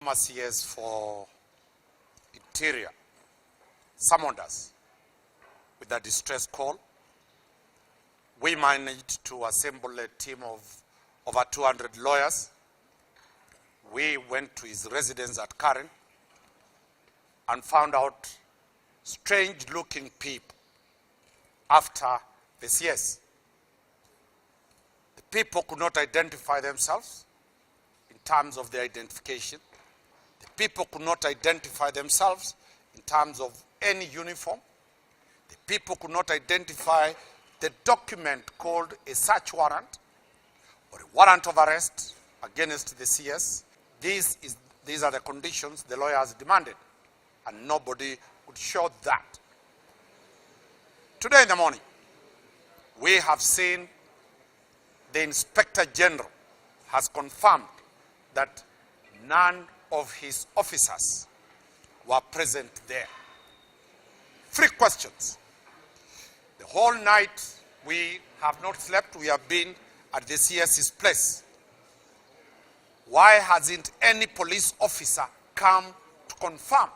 CS for Interior summoned us with a distress call. We managed to assemble a team of over 200 lawyers. We went to his residence at Karen and found out strange-looking people after the CS. The people could not identify themselves in terms of their identification. The people could not identify themselves in terms of any uniform. The people could not identify the document called a search warrant or a warrant of arrest against the CS. These are the conditions the lawyers demanded, and nobody could show that. Today in the morning, we have seen the Inspector General has confirmed that none of his officers were present there. 3 questions. The whole night we have not slept. We have been at the CS's place. Why hasn't any police officer come to confirm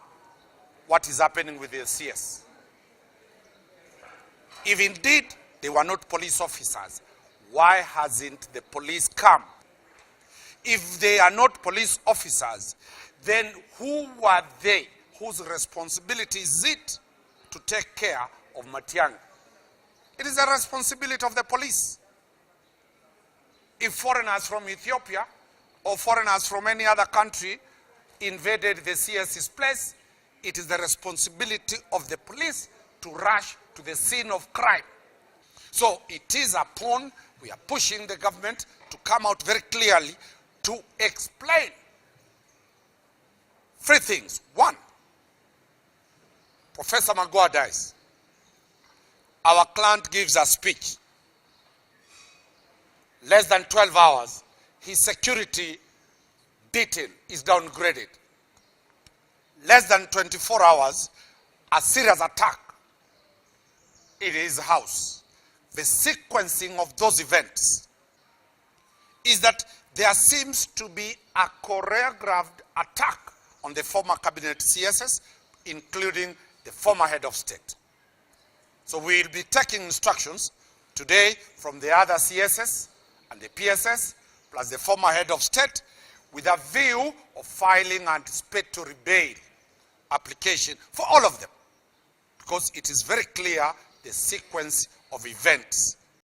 what is happening with the CS? If indeed they were not police officers, why hasn't the police come? If they are not police officers, then who were they? Whose responsibility is it to take care of Matiangi? It is a responsibility of the police. If foreigners from Ethiopia or foreigners from any other country invaded the CS's place, it is the responsibility of the police to rush to the scene of crime. So it is upon, we are pushing the government to come out very clearly to explain 3 things. 1, Professor Magoha dies. Our client gives a speech. Less than 12 hours, his security detail is downgraded. Less than 24 hours, a serious attack in his house. The sequencing of those events is that there seems to be a choreographed attack on the former cabinet CSS, including the former head of state. So we'll be taking instructions today from the other CSS and the PSS, plus the former head of state, with a view of filing anticipatory bail application for all of them, because it is very clear the sequence of events